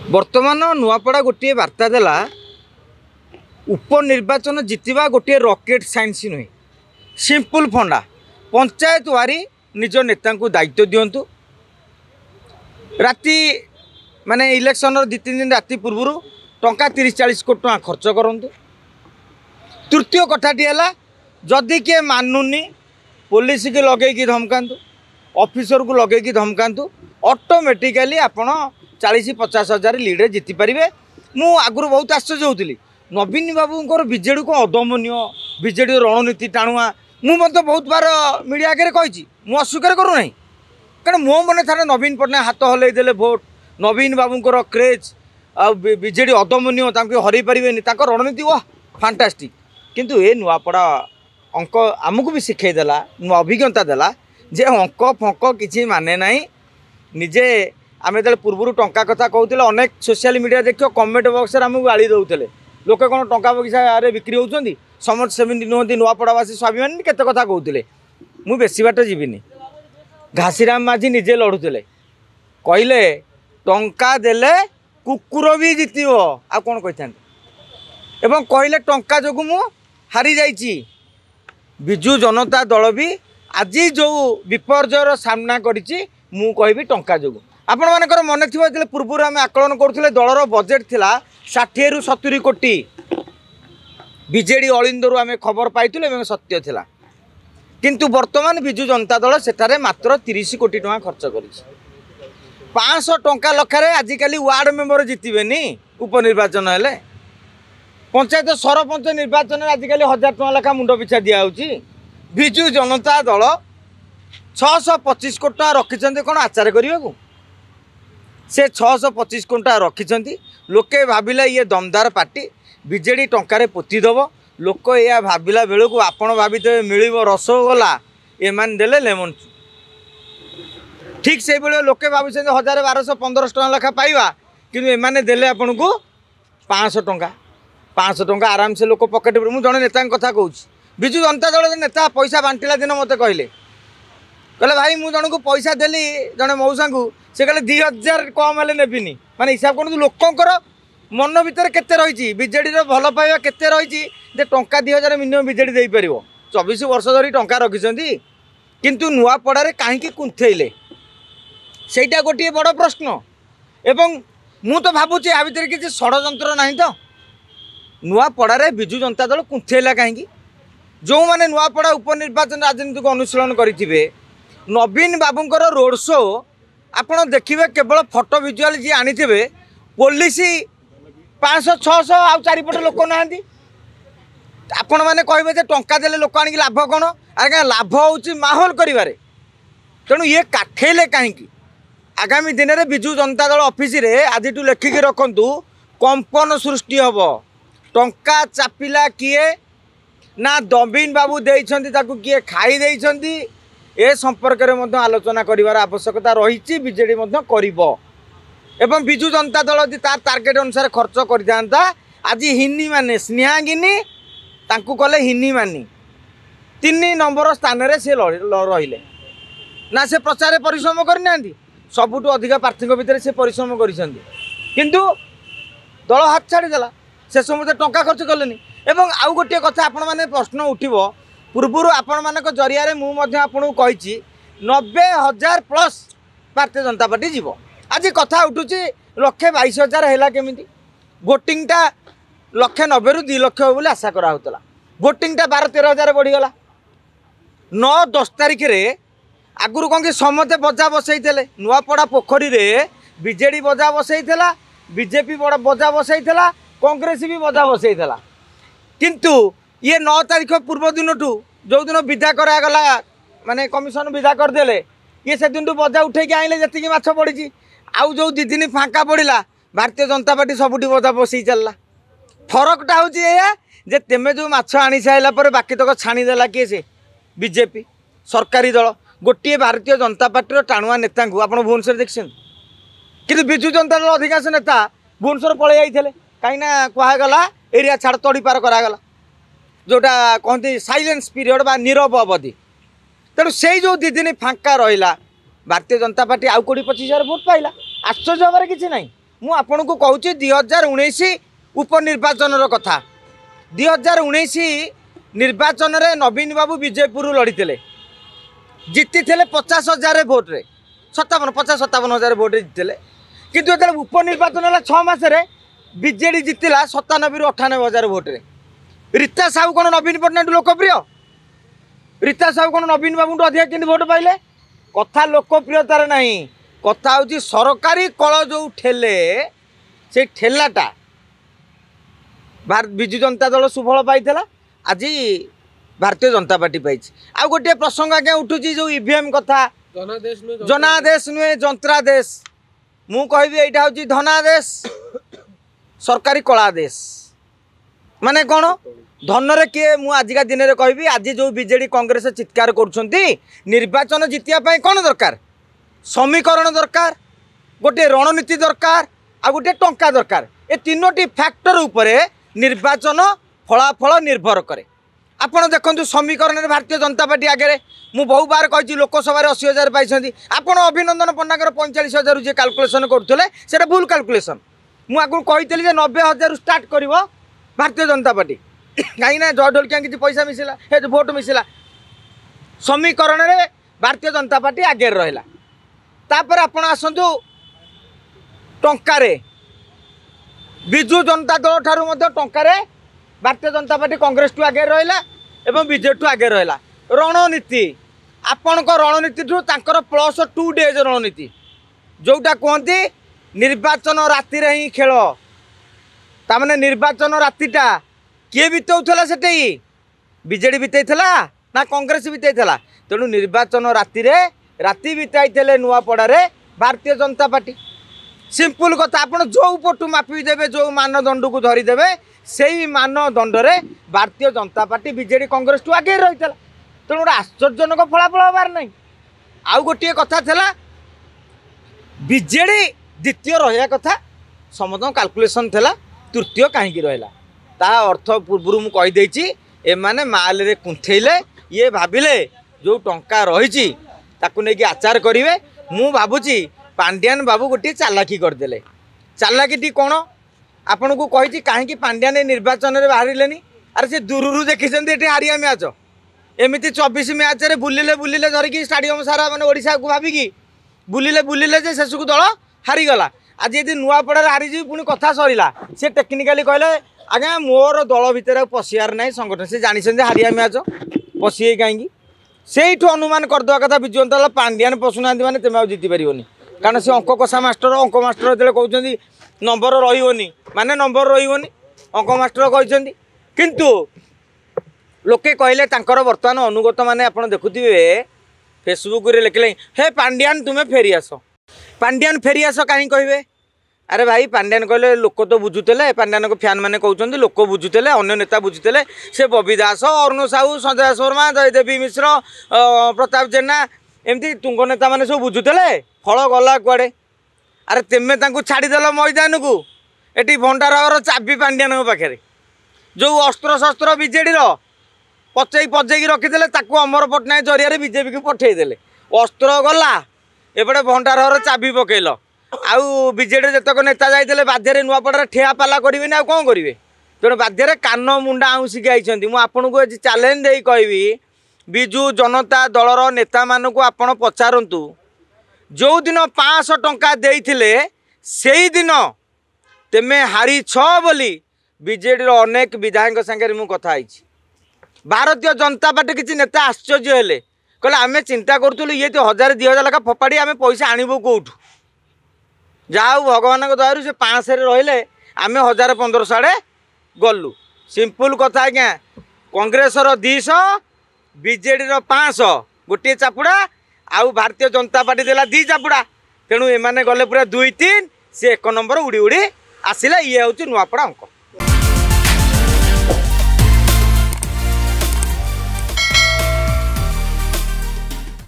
बर्तमान नुआपड़ा गोटे वार्ता देला उपनिर्वाचन जितवा गोटे रॉकेट साइंस नुहे सिंपल फंडा पंचायत वारी निज नेता को दायित्व दिंतु राति माने इलेक्शन दु तीन दिन राति पूर्व टंका 30-40 कोटी टका खर्च करूँ। तृतीय कथाटी है जदि किए मानुनी पुलिस के लगे धमकातु ऑफिसर को लगे धमकातु ऑटोमेटिकली आपण 40-50 हजार लीड्रे जीति पारे। मु आगु बहुत आश्चर्य होती नवीन बाबूर विजेडी को अदमनीय विजेडी रणनीति टाणुआ मुझे बहुत बार मीडिया आगे कही अस्वीकार करूना कारण मो मन थाने नवीन पट्टनायक हाथ हल्दे भोट नवीन बाबूर क्रेज विजेडी अदमनीय हरई पारे रणनीति वाह फैंटास्टिक किंतु ए नुआपड़ा अंक आमको भी शिखेदेला नुआ अभिज्ञता देला जे अंक फंक किसी माने ना निजे आम जो पूर्व टंका कथा कहते अनेक सोशल मीडिया देख कमेंट बक्स आमको गाड़ी दौले लोक कौन टंका बगीचा बिक्री होती समस्त सेमती नुहति नुआपड़ावासी स्वाभिमान केते कथा कहते मु बेसी बाट जीविनी घासीराम माझी निजे लड़ुले कहले टंका देले कुकुर भी जितब आ कौन कही था कहले टंका जो मु हारी जाइए विजु जनता दल भी आज जो विपर्जयर सामना करी मु कहि टंका जो आपण मानकर मन थी पूर्व आम आकलन करुले दलर बजेट थिला 60 ରୁ 70 कोटी विजेडी अलिंदरू आम खबर पाइलु सत्य थिला किंतु वर्तमान विजु जनता दल सेठारे मात्र 30 कोटी टका खर्च कर 500 टंका लखारे आजिकल वार्ड मेंबर जितबेनी उपनिर्वाचन हेले पंचायत सरपंच निर्वाचन आजिकल 1000 टका लेखा मुंड पिछा दिया विजु जनता दल 625 कोटी टका रखिंट कौन आचार करने को से 625 कोटी टका रखिंट लोके भाविले ये दमदार पार्टी विजेडी टंकार पोतीदेव लोक या भाविला बेलू को आपण भाविथे मिल रसगोला एमान देले लेमन ठीक से बेले लोके भावी 1000-1200-1500 टका लेखा पाइबा किंतु एमाने देले आपन को 500 टंका आराम से लोक पकेट मुझे जड़े नेता कथा कहूँ विजु जनता दल नेता पैसा बांटिला दिन मत कहले भाई मुझे जन को पैसा देली जड़े मौसा को से कहले 2000 कम हेल्ले नेबिनी माने हिसाब कर लोकंर मन भितर केते रही विजेडी भल पाइबा केते रही टंका 2000 मिनिमम विजेडी दे पार 24 वर्ष धरी टंका रखिंट किंतु नुआपड़े कहीं कुंथेले सेटा गोटे बड़ प्रश्न एवं मु तो भावुची आ भर किसी षड्यंत्र ना तो नुआपड़े विजु जनता दल कुंथेला कहीं जो मैंने नुआपड़ा उपनिर्वाचन राजनीति को अनुशीलन करेंगे नवीन बाबूंकर रोड शो आपड़ देखिए केवल फोटो विजुआल जी आनी पुलिस 500-600 आउ चारिपटे लोक ना आपण मैंने कहे टंका देले लोक आनिक लाभ कौन आज्ञा लाभ हूँ माहौल करें तेणु ये काठेले कहीं आगामी दिन में विजु जनता दल ऑफिस रे आज लेखिकी रखु कंपन सृष्टि हम टंका चापिला किए ना नवीन बाबू देइछंती किए खाई देइछंती ए संपर्क में आलोचना करार आवश्यकता रही विजेडी एवं विजु जनता दल यदि तार टार्गेट अनुसार खर्च करता आज हिनी माने स्नेहागिनी तांकू कले हिनी मानी 3 नंबर स्थान रे से रहिले ना से प्रचार परिश्रम करना सबुठू अधिक प्रार्थी भितर से परिश्रम किंतु दल हाथ छाड़देला से समस्त टंका खर्च कले एवं आउ गोटे कथा आपण माने प्रश्न उठिबो पूर्व आपण मानक जरिया मुझे आपको कही 90,000 प्लस भारतीय जनता पार्टी जीव आज कथा उठुची 1,22,000 है केमी भोटिंगटा 1,90,000 ରୁ 2 लक्ष बोली आशा कराला भोटिंगटा 12-13 हजार बढ़ीगला 9-10 तारिख में आगुरी कौन कि समते बजा बसई नुआपड़ा पोखरी रे विजेडी बजा बसई बीजेपी बजा बसई कांग्रेस भी बजा बसई किंतु ये 9 तारिख पूर्व दिन जो दिन विदा करागला माने कमिशन विदा करदे ये से दिन बजा उठे आइले जी माछ पड़ी आउ जो 2 दिन फाँका पड़ा भारतीय जनता पार्टी सबुठी बजा बसई चलला फरकटा हूँ तेमे जो माछ आनी सारा पर बाकी तक छाणीदेला किए से बीजेपी सरकारी दल गोटे भारतीय जनता पार्टी टाणुआ नेता को आप भुवनेश्वर देखते कि विजु जनता दल अधिकांश नेता भुवनेश्वर पलि जाते कहीं कहगला एरिया छाड़ तड़ी पार करागला जोटा कहते साइलेंस पीरियड बा नीरव अवधि तेणु से जो 2 दिन फाँका रहा भारतीय जनता पार्टी आउ 20-25 हजार भोट पाइला आश्चर्य हमारे किसी ना मु आपन को कहूँ 2019 उपनिर्वाचन कथा 2019 निर्वाचन रे नवीन बाबू विजयपुर लड़ी जीति 50,000 भोट रे 57,000 भोट जीते किंतु जो उपनिर्वाचन है 6 मासरे बीजेडी जीतला 97 ରୁ 98,000 भोट रे। रीता साहू कौन नवीन पट्टनायक लोकप्रिय? रीता साहू कौन नवीन बाबू अधिक कि भोट पाइले? कथा लोकप्रियतार नहीं, कथा हूँ सरकारी कल जो ठेले से ठेलाटा विजु जनता दल सुफल पाई आज भारतीय जनता पार्टी पाई। आ गोटे प्रसंग आज्ञा उठू जो ईवीएम कथा जनादेश नुहे जंत्रादेश मु कहबी एटा हूँ धनादेश सरकारी कलादेश माने कौन धन रे किए मु आजिका दिन में कहबी आज जो बीजेडी कांग्रेस चित्कार करुछंती निर्वाचन जितिया कौन दरकार समीकरण दरकार गोटे रणनीति दरकार आ गोटे टंका दरकार ए तीनोटी फैक्टर उपरे निर्वाचन फलाफल निर्भर करे। आपण देखो समीकरण में भारतीय जनता पार्टी आगे मु बहु बार कही लोकसभा 80,000 पाई आपण अभिनंदन पन्नाकर 45,000 जे काल्कुलेसन करुले से भूल काल्कुलेसन मु आगु कही 90,000 स्टार्ट कर भारतीय जनता पार्टी कहीं जय ढोलकिया किसी पैसा मिसला हे भोट मिसला समीकरण में भारतीय जनता पार्टी आगे रहा तापर आपण आसतु टंकारे विजु जनता दल ठारू टंकारे भारतीय जनता पार्टी कांग्रेस टू आगे रहा एवं बीजेपी टू आगे रहा रणनीति आपण रणनीति ठू तांकर +2 डेज रणनीति जोटा कहती निर्वाचन राति ही खेल तामाने निर्वाचन रातिटा किए बीतौला से बीजेडी बीतईला ना कांग्रेस बीतईला तेणु निर्वाचन राति बीताई नुआपड़े भारतीय जनता पार्टी सिंपल कथा आप जो पटू मापिदेवे जो मानदंड को धरीदेवे से ही मानदंड रे Bharatiya Janata party BJD Congress to आगे रही है तेणु गोटे आश्चर्यजनक फलाफल हबार नहीं। आउ गोटे कथा था बीजेडी द्वितीय रहा कथा समस्त काल्कुलेसन था तृतीय कहीं रहा ता अर्थ पूर्व मु कहीदे एमाने माल रे कुंथेले ये भाविले जो टंका रही आचार करेंगे मु भावुची पांड्यान बाबू गोटे चालाकी करदे चालाकी कौन आपण को कही कहीं पांड्यान निर्वाचन में बाहर अरे से दूर देखी हारिया मैच एमती 24 मैच रे बुलिले बुलिले धरिकी स्टाडियम सारा माने ओडिशा को भाविकी बुलिले बुलिले जे शेष को दल हारीगला आज यदि नुआपड़ा हारीजी पुणी कथा सरीला से टेक्निकाली कहले आज्ञा मोर दल भितर पशियार ना संगठन से जानी हारिया मैच पशिए कहीं से अनुमान करदे कथा विजु जनता दल पांड्यान पशुना मैंने तुम जीति पार कारण से अंक कषा मास्टर जो कहते नंबर रही माने नंबर रही अंक मास्टर कहते किंतु लोके कहले बर्तमान अनुगत माने आप देखुए फेसबुक रे लिखले हे पांड्यान तुम्हें फेरी आस पांड्यान फेरी आस कहीं कहे अरे भाई पांड्यान कहले लोक तो बुझुते पांड्यान को फैन मैंने कहते लोक बुझुते अन्य नेता बुझुते से बबी दास अरुण साहू संजय शर्मा जयदेवी मिश्र प्रताप जेना एमती तुंग नेता मैंने सब बुझुते फल गला कुआड़े अरे तेमे छाड़देल मैदान को ये भंडार चाबी पांड्यान पाखे जो अस्त्र शस्त्र बीजेडी पचई पचेक रखीदे अमर पट्टनायक जरिया बीजेपी को पठेदेले अस्त्र गला एपटे भंडार चाबी पकेल आउ बीजेडी जितक नेता जाइए बाध्य नुआपड़ा ठिया पाला करेंगे आ कौन करेंगे तेणु बाध्य कान मुंडा आउसिकी आई मुझे चैलेंज दे कहबी विजु जनता दलर नेता मानू आपण पचारतु जो दिन 500 टंका देइथिले सेही दिन तेमे हारी छ बोली बीजेडी अनेक विधायक संगे मु कथा आइछि भारतीय जनता पार्टी किसी नेता आश्चर्य हेले कहले आमे चिंता करूँ ये तो 1,000-2,000 लेखा फोपाड़ी आमे पैसा आणबो कोठू जाऊ भगवान दयारू से 500 रहिले आमे 1,000-1,500 आड़े गलु सिंपल कथा आज्ञा कांग्रेस 200 बीजेडी 500 गोटे चापुड़ा आउ भारतीय जनता पार्टी देला 2 चापुड़ा तेणु एमाने गले पूरा 2-3 से 1 नंबर उड़ी उड़ी आसिला ये हूँ नुआपड़ा अंक।